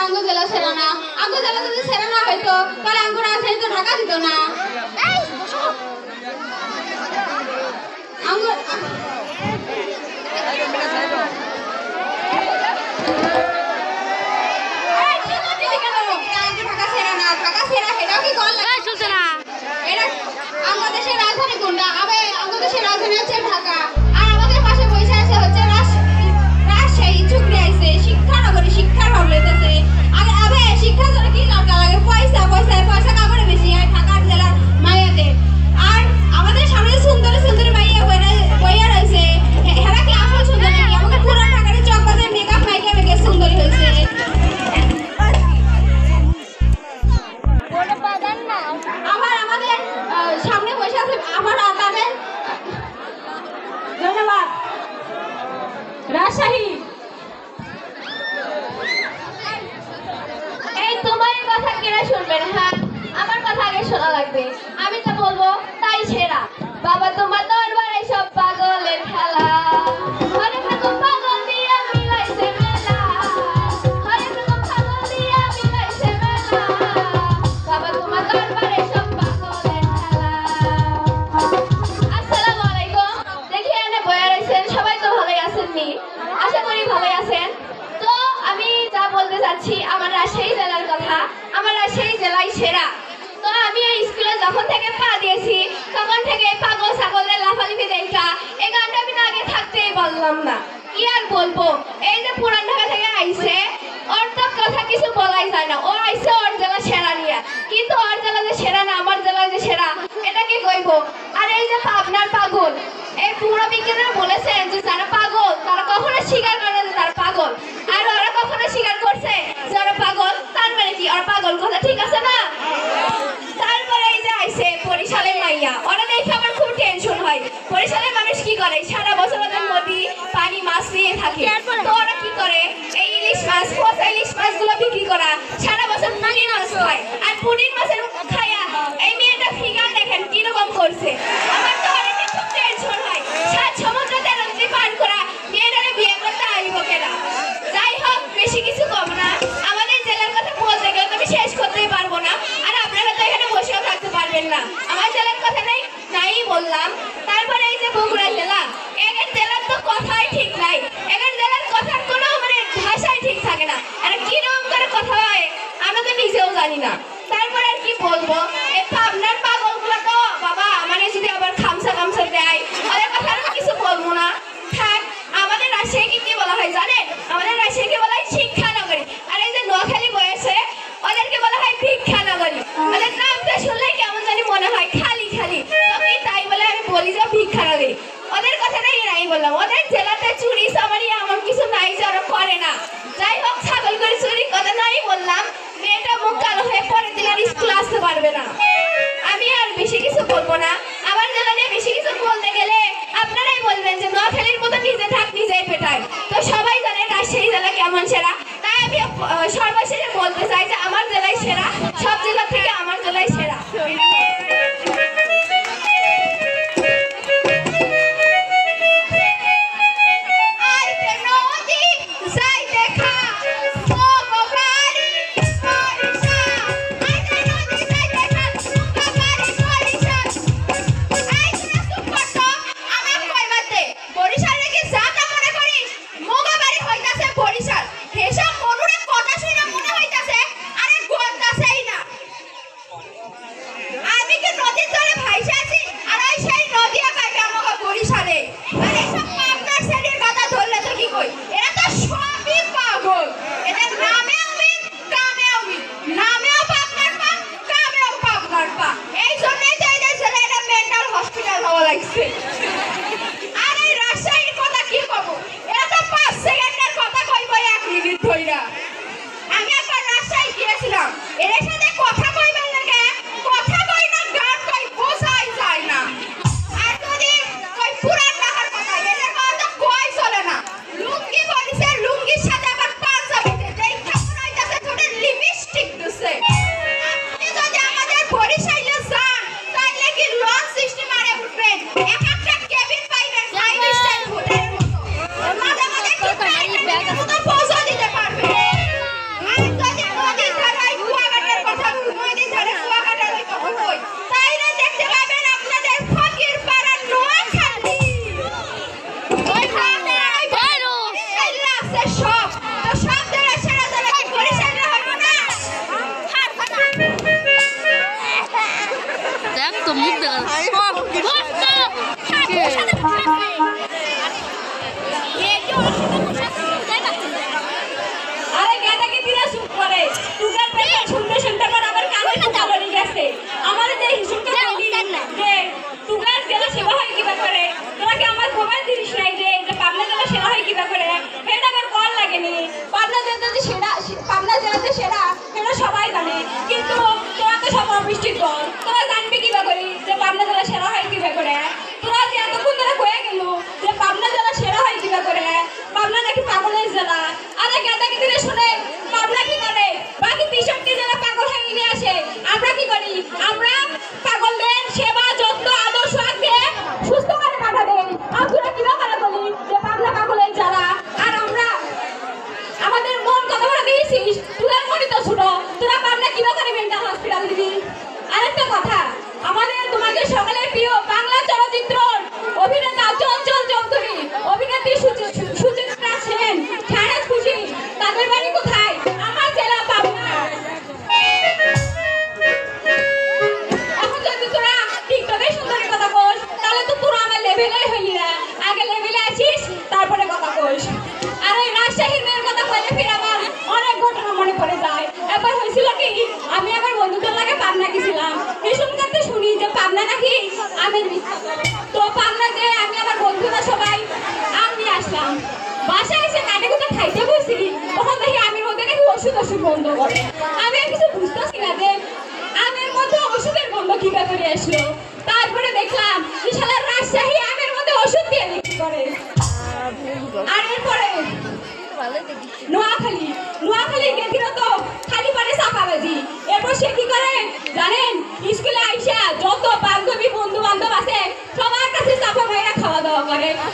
আঙ্গু জেলা সেরা না। আঙ্গু জেলা যদি সেরা না হইতো তাহলে আঙ্গু রাজশাহী তো ঢাকা দিত না। আঙ্গু ঢাকা সেরা না, ঢাকা সেরা এটাও কি কল লাগে চলছে না। এটা আমাদের দেশের রাজধানী কোনটা? আমাদের দেশের রাজধানী হচ্ছে ঢাকা। আর আমাদের পাশে বসে আছে হচ্ছে রাজশাহী চুকরি আইছে শিক্ষা নগরী, শিক্ষার ভাব লইতেছে। আগে শিক্ষার জন্য কি দরকার লাগে? পয়সা পয়সা পয়সা কাপড়ে বেশি হয় ঢাকার জেলার মাইয়াদের। আর আমাদের সামনে সুন্দরী সুন্দরী মাইয়া বইয়া রয়েছে, হেরা কি আসল সুন্দর নাকি? আমাকে পুরো ঢাকার চকবাজার মেকআপ মাইকে মেকে সুন্দরী হয়েছে। আমাদের সামনে বসে আছে আমার তাদের ধন্যবাদ। রাজশাহী এই তোমার কথা কেনা শুনবে না? হ্যাঁ, আমার কথা আগে শোনা লাগবে। আমি তো বলবো তাই সেরা। বাবা তোমার দরবারে সব পাগলের খেলা, হরে কৃষ্ণ পাগল দিয়া মিলাইছে মেলা, হরে কৃষ্ণ পাগল দিয়া মিলাইছে মেলা, বাবা তোমার দরবারে সব পাগলের খেলা। আসসালামু আলাইকুম। দেখি এনে বইয়া রয়েছেন, সবাই তো ভালোই আছেন নি? আশা করি ভালোই আছেন। তো আমি যা বলতে চাচ্ছি আমার রাজশাহী জেলার কথা। আমার রাজশাহী জেলায় সেরা। তো আমি এই স্কুলে যখন থেকে পা দিয়েছি তখন থেকে পাগল ছাগলের লাফালাফি দেখা এই গানটা আমি না আগে থাকতেই বললাম না। কি আর বলবো, এই যে পুরান ঢাকা থেকে আইছে, ওর তো কথা কিছু বলাই যায় না। ও আইছে ওর জেলা সেরা নিয়ে, কিন্তু ওর জেলা যে সেরা না, আমার জেলা যে সেরা এটা কি কইব? আর এই যে পাবনার পাগল, এই পুরো বিজ্ঞানীরা বলেছেন যে যারা পাগল তারা কখনো স্বীকার করে না যে তারা পাগল। আর ওরা কখনো স্বীকার করছে যে ওরা পাগল? তার মানে কি ওরা পাগল? কথা ঠিক আছে না? তারপরে এই যে আইছে বরিশালের মাইয়া, ওরা দেখে আমার খুব টেনশন হয়। বরিশালের মানুষ কি করে? সারা বছর ওদের নদী পানি মাছ নিয়ে থাকে। তো ওরা কি করে? এই ইলিশ মাছ, পচা ইলিশ মাছগুলো বিক্রি করা, সারা বছর পুঁটির মাছ খায়। আর পুঁটির মাছের খায়া এই মেয়েটা ফিগার দেখেন কিরকম করছে। আমার তো অনেক খুব টেনশন হয়। সাত সমুদ্র তেরো নদী পার করা মেয়েটারে বিয়ে করতে আইব কেনা? যাই হোক, বেশি কিছু কম না। আমাদের জেলার কথা বলতে গেলে আমি শেষ করতেই পারবো না, আর আপনারা তো এখানে বসেও থাকতে পারবেন না। আমার জেলার কথা নাই বললাম। তারপরে এই যে বগুড়া জেলা, এদের জেলার তো কথাই ঠিক নাই। এদের জেলার কথার কোনো মানে ভাষাই ঠিক থাকে না। এরা কিরকম করে কথা হয় আমরা তো নিজেও জানি না। তারপর আর কি বলবো, এই পাবনার পাগলগুলো তো বাবা মানে যদি আবার খামসা দেয়, ওদের কথা আমি কিছু বলবো না। থাক, আমাদের রাজশাহীকে কি বলা হয় জানেন? আমাদের রাজশাহীকে বলা হয় শিক্ষা নগরী। আর এই যে নোয়াখালী বয়েছে ওদেরকে বলা হয় ভিক্ষা নগরী। ওদের নামটা শুনলেই কেমন জানি মনে হয় খালি খালি। আমি তাই বলে আমি বলি যে ভিক্ষা নগরী। ওদের কথাটাই নাই বললাম। ওদের জেলাতে চুরি চামারি এমন কিছু নাই যে ওরা করে না। যাই হোক, ছাগল করে চুরি কথা নাই বললাম। মেয়েটা মুখ কালো হয়ে পরের দিন আর স্কুল আসতে পারবে না। আমি আর বেশি কিছু বলবো না। আমার জেলা নিয়ে বেশি কিছু বলতে গেলে আপনারাই বলবেন যে নোয়াখালীর মতো নিজে থাক নিজেই পেটায়। তো সবাই জানে রাজশাহী জেলা কেমন সেরা। তাই আমি সর্বশেষে বলতে চাই যে আমার জেলায় সেরা, সব জেলা থেকে আমার জেলায় সেরা। তো মুখ দেখা আরে গেদাকে দিরা চুপ করে টুকার পেটে শুনতে শুনতে পর আবার কানে টুকা বলি গেছে আমার যে হিসুমটা বলি যে টুকার জেলা সেবা হয় কিবা করে তোরা কি আমার খবর দিস নাই যে পাবনা জেলা সেরা হয় কিবা করে এটা আমার কল লাগেনি পাবনা জেলা যে সেরা পাবনা জেলাতে সেরা এটা সবাই জানে কিন্তু তোরা তো সব অবৃষ্টির দল তোরা জানবি কিবা করি যে পাবনা জেলা সেরা হয় কিবা করে তোরা যে এতক্ষণ ধরে কয়ে গেল যে পাবনা জেলা সেরা হয় কিবা করে পাবনা নাকি পাগলের জেলা আরে গেদাকে দিলে শুনে পাবনা কি করে বাকি 63টি জেলা পাগল হয়ে নিয়ে আসে আমরা কি করি আমরা পাগলদের সেবা যত্ন আদর্শ দিয়ে সুস্থ করে কাটা দেই আমরা কিভাবে করে বলি যে পাবনা পাগলের জেলা আর আমরা আমাদের মন কত বড় দিয়েছিস তোদের মনই তো ছোট তোরা পাবনা কিভাবে করে মেন্টাল হসপিটাল দিবি আরেকটা কথা আমাদের তোমাদের সকলের প্রিয় বাংলা চলচ্চিত্র অভিনেতা চঞ্চল চৌধুরী অভিনেত্রী সুচিত্রা সেন শাহনাজ খুশি তাদের বাড়ি কোথায় আমার জেলা পাবনা এখন যদি তোরা টিকটকে সুন্দরী কথা কোস তাহলে তো তোরা আমার লেভেলেই হইলি না আগে লেভেলে আছিস তারপরে কথা কোস আর ওই রাজশাহীর মেয়ের কথা কইলে ফির আমার অনেক ঘটনা মনে পড়ে যায় একবার হয়েছিল কি আমি আমার বন্ধুদের লাগে পাবনা গেছিলাম ভীষণ কাছে শুনি যে পাবনা নাকি আমের তো পাবনা যে আমি আমার বন্ধুরা সবাই আম নিয়ে আসলাম বাসায় এসে কাটে কুটে খাইতে বসি তখন দেখি আমের মধ্যে নাকি ওষুধ বন্ধ করে আমি আর কিছু বুঝতেছি না যে আমের মধ্যে ওষুধের গন্ধ কিভাবে করে আসলো তারপরে দেখলাম বিশাল রাজশাহী আমের মধ্যে ওষুধ দিয়ে বিক্রি করে আর এরপরে নোয়াখালী গেছিল